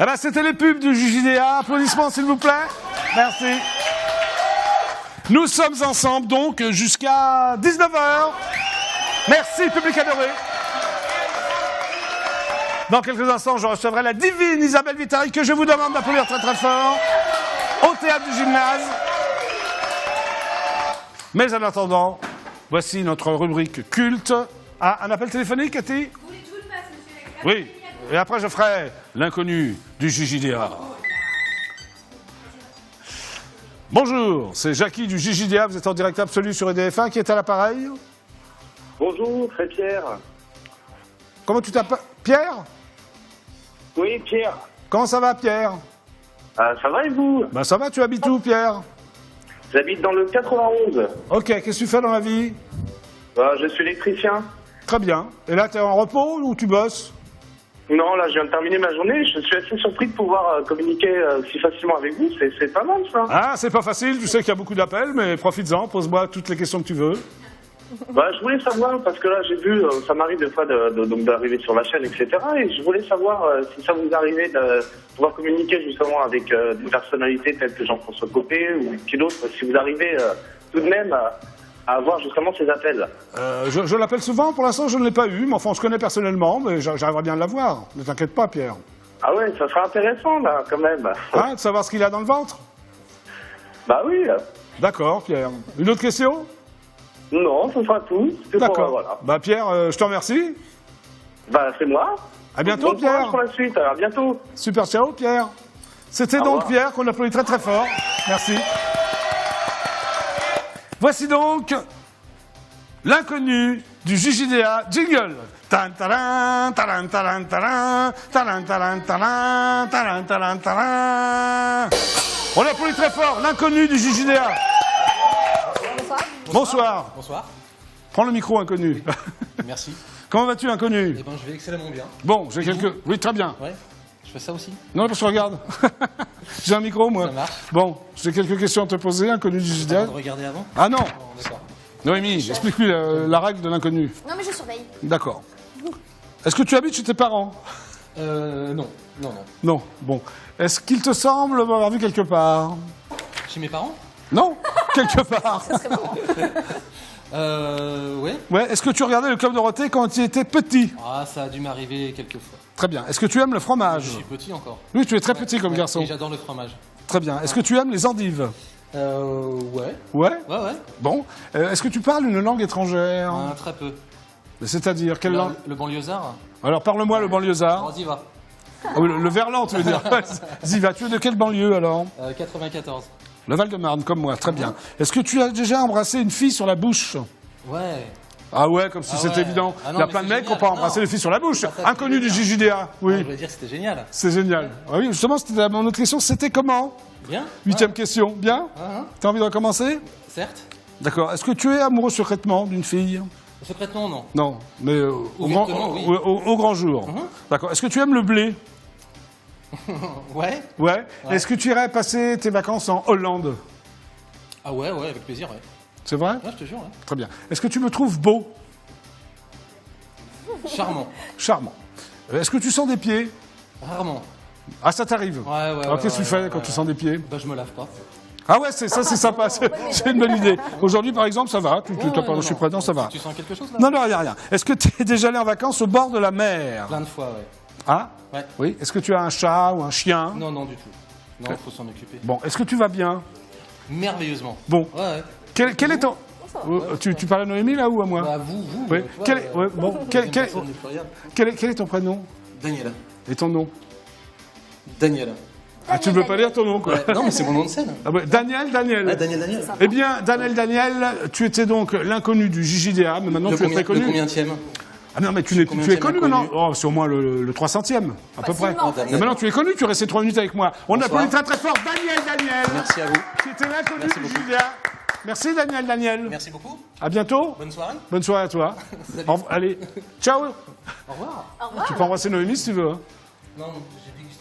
Eh ben, c'était les pubs du JJDA. Applaudissements, s'il vous plaît. Merci. Nous sommes ensemble, donc, jusqu'à 19h. Merci, public adoré. Dans quelques instants, je recevrai la divine Isabelle Vitali, que je vous demande d'applaudir très très fort, au théâtre du gymnase. Mais en attendant, voici notre rubrique culte. Ah, un appel téléphonique, Cathy? Vous voulez que je vous le fasse, monsieur? Oui. Et après, je ferai l'inconnu du JJDA. Bonjour, c'est Jackie du JJDA. Vous êtes en direct absolu sur EDF1. Qui est à l'appareil? Bonjour, c'est Pierre. Comment tu t'appelles? Pierre? Oui, Pierre. Comment ça va, Pierre? Ça va et vous? Ben ça va, tu habites où, Pierre? J'habite dans le 91. Ok, qu'est-ce que tu fais dans la vie? Je suis électricien. Très bien. Et là, tu es en repos ou tu bosses? Non, là, je viens de terminer ma journée. Je suis assez surpris de pouvoir communiquer si facilement avec vous. C'est pas mal, ça. Ah, c'est pas facile, tu sais qu'il y a beaucoup d'appels, mais profites-en, pose-moi toutes les questions que tu veux. Je voulais savoir, parce que là, j'ai vu, ça m'arrive des fois d'arriver sur la chaîne, etc. Et je voulais savoir si ça vous arrivait de pouvoir communiquer justement avec des personnalités telles que Jean-François Copé ou qui d'autre, si vous arrivez tout de même à avoir justement ces appels. Je l'appelle souvent, pour l'instant je ne l'ai pas eu, mais enfin on se connaît personnellement, mais j'arriverai bien à l'avoir. Ne t'inquiète pas, Pierre. Ah ouais, ça serait intéressant, là, quand même. Hein, de savoir ce qu'il a dans le ventre? Bah oui. D'accord, Pierre. Une autre question? Non, ce sera tout. D'accord. Voilà. Bah Pierre, je te remercie. C'est moi. À bientôt, Bon courage Pierre. pour la suite. À bientôt. Super, ciao, Pierre. C'était Au donc revoir. Pierre qu'on applaudit très très fort. Merci. Voici donc l'inconnu du JJDA. Jingle. Tan taran, taran, taran, taran, taran, taran, taran, taran, taran, taran. On applaudit très fort l'inconnu du JJDA. Bonsoir. Bonsoir. Prends le micro, inconnu. Merci. Comment vas-tu, inconnu? Eh ben, je vais excellemment bien. Bon, j'ai quelques... Oui, très bien. Ouais. Je fais ça aussi. Non, parce que regarde. J'ai un micro, moi. Ça marche. Bon, j'ai quelques questions à te poser, inconnu du Avant JJDA. de regarder avant. Ah non. Oh, d'accord. Noémie, explique-lui la règle de l'inconnu. Non, mais je surveille. D'accord. Est-ce que tu habites chez tes parents? Non. Non, non. Non. Bon. Est-ce qu'il te semble m'avoir vu quelque part? Chez mes parents? Non. Quelque part. Ouais. Ouais. Est-ce que tu regardais le Club Dorothée quand tu étais petit? Ah, ça a dû m'arriver quelques fois. Très bien. Est-ce que tu aimes le fromage? Je suis petit encore. Oui, tu es très petit comme Ouais, garçon. et j'adore le fromage. Très bien. Est-ce que tu aimes les endives? Ouais. Ouais. Ouais, ouais. Bon. Est-ce que tu parles une langue étrangère? Très peu. C'est-à-dire, quelle langue? Le banlieusard? Alors, parle-moi le banlieusard. On y va. Ah oui, le verlan, tu veux dire. Ziva, tu es de quelle banlieue, alors? 94. Le Val-de-Marne, comme moi, très bien. Est-ce que tu as déjà embrassé une fille sur la bouche? Ouais. Ah ouais, comme si Ah c'était ouais. évident. Ah non, Il y a mais plein de c'est mecs qui n'ont génial. pas embrassé Non. les filles sur la bouche. Ah, ça, Inconnu du c'est génial. JJDA, Je oui. voulais dire que c'était génial. C'est génial. Ah oui, justement, c'était mon autre question, c'était comment? Bien. Huitième question, bien? Hein. T'as envie de recommencer? Certes. D'accord. Est-ce que tu es amoureux secrètement d'une fille? Secrètement, non. Non, mais Ouvertement, oui. au grand jour. D'accord. Est-ce que tu aimes le blé? Ouais. Ouais. Est-ce que tu irais passer tes vacances en Hollande? Ah ouais, ouais, avec plaisir, ouais. C'est vrai? Ouais, je te jure, ouais. Très bien. Est-ce que tu me trouves beau? Charmant. Charmant. Est-ce que tu sens des pieds? Rarement. Ah, ça t'arrive? Ouais, ouais. Alors, qu'est-ce que tu fais ouais, quand ouais. tu sens des pieds? Bah, je me lave pas. Ah ouais, c'est sympa, c'est une bonne idée. Aujourd'hui, par exemple, ça va, tu t'as pas non, reçu non. printemps, ça va. Tu sens quelque chose, là? Non, non, rien. Est-ce que tu es déjà allé en vacances au bord de la mer? Plein de fois, ouais. Ah? Ouais. Oui. Est-ce que tu as un chat ou un chien? Non, non, du tout. Non, faut s'en occuper. Bon, est-ce que tu vas bien? Merveilleusement. Bon. Ouais, ouais. Quel est ton... Tu parles à Noémie, là, ou à moi? Bah, vous, Oui. tu vois, Quel est- ouais, bon, deuxième personne du pluriel. quel est ton prénom? Daniel. Et ton nom? Daniel. Ah, tu ne veux pas dire ton nom, quoi? Ouais. Non, mais c'est mon nom de scène. Ah ouais, Daniel. Ah, Daniel. Eh bien, Daniel, tu étais donc l'inconnu du JJDA, mais maintenant tu es très Le connu. combienième? Ah non, mais tu es Combienième connu inconnu? maintenant. Oh, c'est au moins le 300e, à peu près. Facilement. Mais maintenant tu es connu, tu es resté 3 minutes avec moi. On Bonsoir. applaudit très très fort Daniel, Merci à vous. qui était l'inconnu Merci du beaucoup. JJDA. Merci Daniel. Merci beaucoup. À bientôt. Bonne soirée. Bonne soirée à toi. Salut. Allez, ciao. Au revoir. Au revoir. Tu peux embrasser Noémie si tu veux. Hein. Non,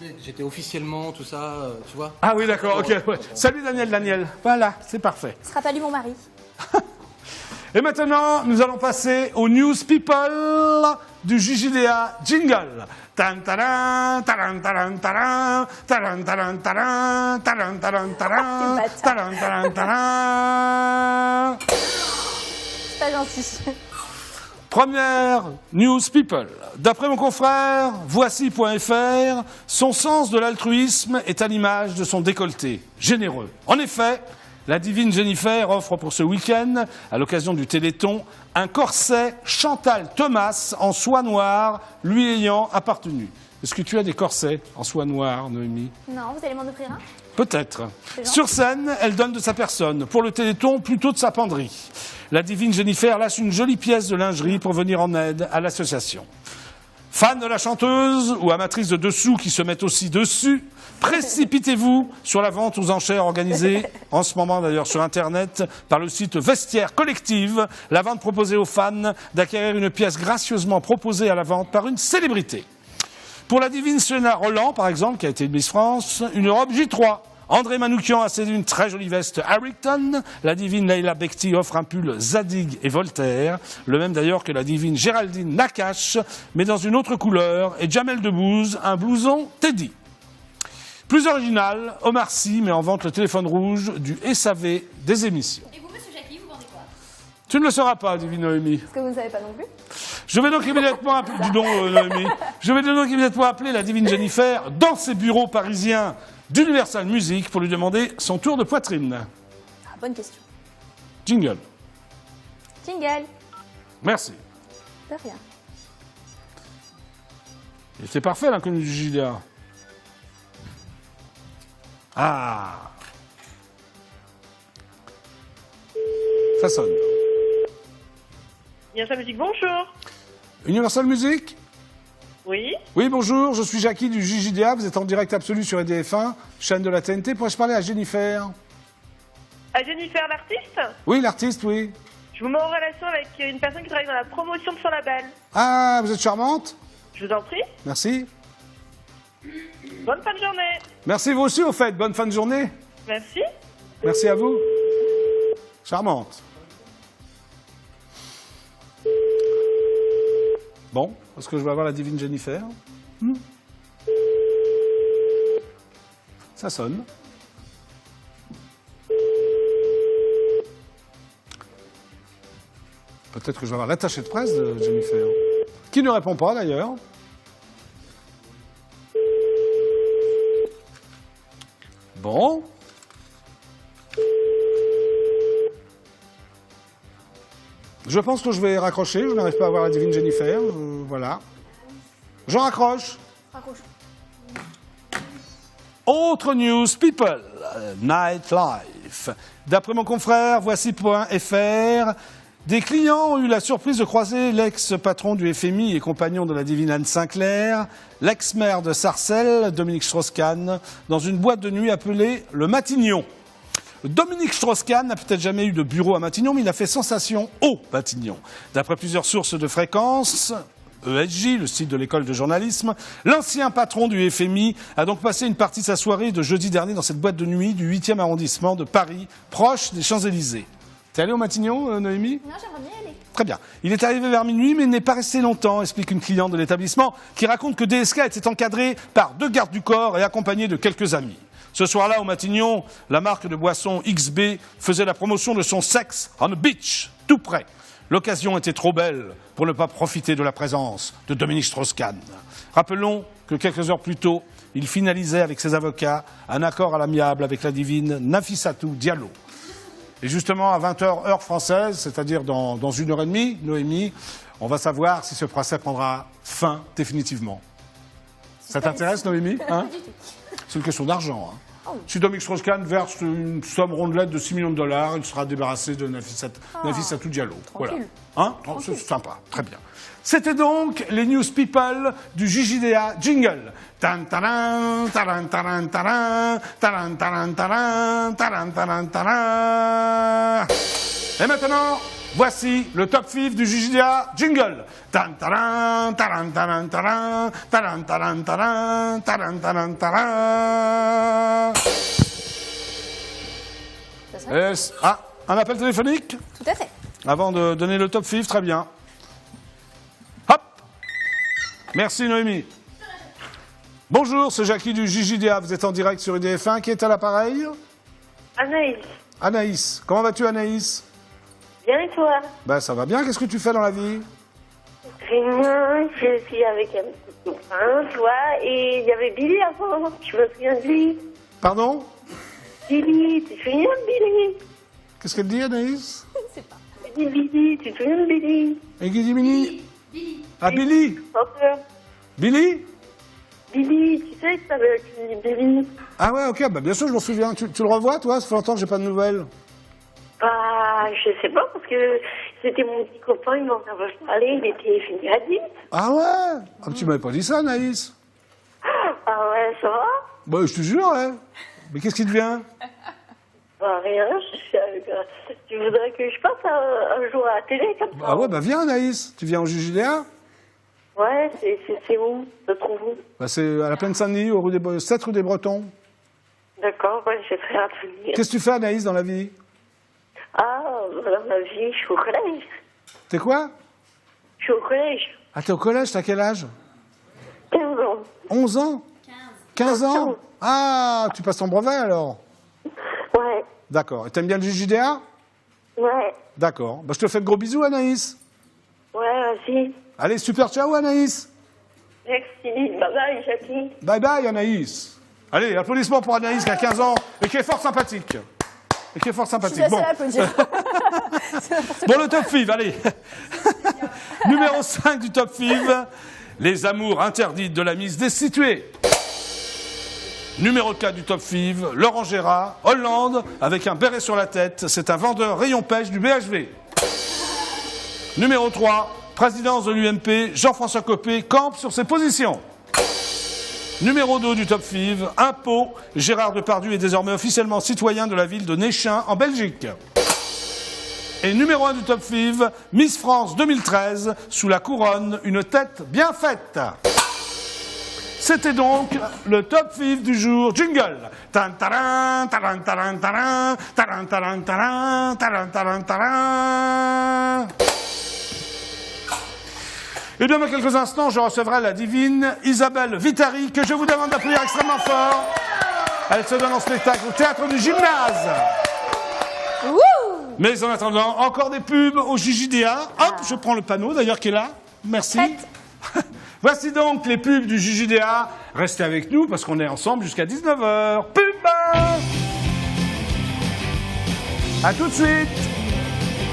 j'ai dit que j'étais officiellement, tout ça, tu vois. Ah oui, d'accord, ok. Ouais. Salut Daniel. Voilà, c'est parfait. Ce sera pas lui, mon mari. Et maintenant, nous allons passer aux News People du JJDA Jingle. Tan taran, taran taran taran, taran taran taran, taran taran taran, taran taran taran. C'est pas gentil. Première News People. D'après mon confrère, voici.fr, son sens de l'altruisme est à l'image de son décolleté, généreux. En effet, la divine Jennifer offre pour ce week-end, à l'occasion du Téléthon, un corset Chantal Thomas en soie noire, lui ayant appartenu. Est-ce que tu as des corsets en soie noire, Noémie ? Non, vous allez m'en offrir un? Peut-être. C'est Sur scène, elle donne de sa personne. Pour le Téléthon, plutôt de sa penderie. La divine Jennifer lâche une jolie pièce de lingerie pour venir en aide à l'association. Fan de la chanteuse ou amatrice de dessous qui se mettent aussi dessus, précipitez-vous sur la vente aux enchères organisée en ce moment d'ailleurs sur Internet par le site Vestiaire Collective. La vente proposée aux fans d'acquérir une pièce gracieusement proposée à la vente par une célébrité. Pour la divine Serena Roland, par exemple, qui a été Miss France, une robe J3. André Manoukian a cédé une très jolie veste Harrington. La divine Leila Bekti offre un pull Zadig et Voltaire. Le même d'ailleurs que la divine Géraldine Nakache, mais dans une autre couleur. Et Jamel Debbouze, un blouson Teddy. Plus original, Omar Sy met en vente le téléphone rouge du SAV des émissions. Et vous, monsieur Jackie, vous vendez quoi? Tu ne le sauras pas, divine Noémie. Parce que vous ne savez pas non plus. Je vais donc immédiatement appeler, dis donc, Noémie. Je vais donc immédiatement appeler la divine Jennifer dans ses bureaux parisiens d'Universal Music pour lui demander son tour de poitrine. Ah, bonne question. Jingle. Jingle. Merci. De rien. Et c'est parfait l'inconnu du JDA. Ah. Ça sonne. Universal Music, bonjour. Universal Music ? Oui, Oui, bonjour, je suis Jackie du JJDA, vous êtes en direct absolu sur EDF1, chaîne de la TNT. Pourrais-je parler à Jennifer ? à Jennifer l'artiste. Oui, l'artiste, oui. Je vous mets en relation avec une personne qui travaille dans la promotion de son label. Ah, vous êtes charmante ? Je vous en prie. Merci. Bonne fin de journée. Merci vous aussi, au fait. Bonne fin de journée. Merci. Merci à vous. Charmante. Bon, est-ce que je vais avoir la divine Jennifer ? Ça sonne. Peut-être que je vais avoir l'attaché de presse de Jennifer. Qui ne répond pas d'ailleurs. Bon. Je pense que je vais raccrocher, je n'arrive pas à voir la divine Jennifer, voilà. Je raccroche. Raccroche. Autre news people, nightlife. D'après mon confrère, voici.fr, des clients ont eu la surprise de croiser l'ex-patron du FMI et compagnon de la divine Anne Sinclair, l'ex-maire de Sarcelles, Dominique Strauss-Kahn, dans une boîte de nuit appelée le Matignon. Dominique Strauss-Kahn n'a peut-être jamais eu de bureau à Matignon, mais il a fait sensation au Matignon. D'après plusieurs sources de fréquence, ESJ, le site de l'école de journalisme, l'ancien patron du FMI a donc passé une partie de sa soirée de jeudi dernier dans cette boîte de nuit du 8e arrondissement de Paris, proche des Champs-Élysées. T'es allé au Matignon, Noémie ? Non, j'aimerais bien y aller. Très bien. Il est arrivé vers minuit, mais il n'est pas resté longtemps, explique une cliente de l'établissement, qui raconte que DSK était encadré par 2 gardes du corps et accompagné de quelques amis. Ce soir-là, au Matignon, la marque de boisson XB faisait la promotion de son Sex on the Beach, tout près. L'occasion était trop belle pour ne pas profiter de la présence de Dominique Strauss-Kahn. Rappelons que quelques heures plus tôt, il finalisait avec ses avocats un accord à l'amiable avec la divine Nafissatou Diallo. Et justement, à 20h, heure française, c'est-à-dire dans 1h30, Noémie, on va savoir si ce procès prendra fin définitivement. Ça t'intéresse, Noémie, hein ? C'est une question d'argent. Hein. Oh. Si Dominique Strauss-Kahn verse une somme rondelette de 6 millions de dollars, il sera débarrassé de Nafissatou Diallo. Voilà. Hein? Oh, c'est sympa, très bien. C'était donc les News People du JJDA Jingle. Tan taran, taran taran taran, taran taran taran, taran taran taran. Et maintenant, voici le top 5 du JJDA Jingle. Tan taran, taran taran taran, taran taran taran, taran taran taran. Ça serait... Ah, un appel téléphonique ? Tout à fait. Avant de donner le top 5, très bien. Hop. Merci Noémie. Bonjour, c'est Jackie du JJDA. Vous êtes en direct sur UDF1. Qui est à l'appareil? Anaïs, Anaïs. Comment vas-tu Anaïs? bien et toi? Ben ça va bien. Qu'est-ce que tu fais dans la vie? Rien, je suis avec un petit copain, tu vois, et il y avait Billy avant, je me souviens de lui. Pardon? Billy, tu te souviens de Billy? Qu'est-ce qu'elle dit Anaïs? Je dis Billy, tu te souviens de Billy? Et qui dit Billy? Ah Billy? Enfin, Billy? Billy, tu sais que t'avais dit Billy? Ah ouais, ok, bah bien sûr, je m'en souviens. Tu le revois, toi? Ça fait longtemps que j'ai pas de nouvelles. Bah, je sais pas, parce que c'était mon petit copain, il m'en avait parlé, il était fini à dire. Ah ouais? Ah, tu m'avais pas dit ça, Anaïs? Ah ouais, ça va? Bah, je te jure, hein. Mais qu'est-ce qui te vient? Bah, rien, tu voudrais que je passe un jour à la télé comme ça? Ah ouais, bah viens, Anaïs. Tu viens au JJDA? Ouais, c'est où? Ça se trouve où? Bah, c'est à la Plaine Saint-Denis, 7 rue des Bretons. D'accord, ouais, j'ai très hâte de venir. Qu'est-ce que tu fais, Anaïs, dans la vie? Ah, dans ma vie, je suis au collège. T'es quoi? Je suis au collège. Ah, t'es au collège, t'as quel âge? 15 ans. 11 ans? 15 ans? Ah, tu passes ton brevet, alors? Ouais, D'accord. Et t'aimes bien le JJDA? ouais, D'accord. Bah, je te fais de gros bisous, Anaïs. ouais, vas-y. Allez, super ciao, Anaïs. Merci, bye bye, Jackie. Bye bye, Anaïs. Allez, applaudissements pour Anaïs qui a 15 ans et qui est fort sympathique. Et qui est fort Je suis sympathique. la Bon. seule à applaudir. C'est n'importe Bon, le top 5, allez. Numéro 5 du top 5, les amours interdites de la mise destituée. Numéro 4 du top 5, Laurent Gérard, Hollande, avec un béret sur la tête. C'est un vendeur rayon pêche du BHV. Numéro 3, présidence de l'UMP, Jean-François Copé campe sur ses positions. Numéro 2 du top 5, impôts, Gérard Depardieu est désormais officiellement citoyen de la ville de Néchin en Belgique. Et numéro 1 du top 5, Miss France 2013, sous la couronne, une tête bien faite. C'était donc le top 5 du jour. Jingle. Tan taran, taran, taran, taran, taran, taran, taran, taran, taran, taran. Et bien, dans quelques instants, je recevrai la divine Isabelle Vitari, que je vous demande d'applaudir extrêmement fort. Elle se donne en spectacle au Théâtre du Gymnase. Mais en attendant, encore des pubs au JJDA. Hop, je prends le panneau, d'ailleurs, qui est là. Merci. Voici donc les pubs du JJDA. Restez avec nous, parce qu'on est ensemble jusqu'à 19h. Pub! À tout de suite.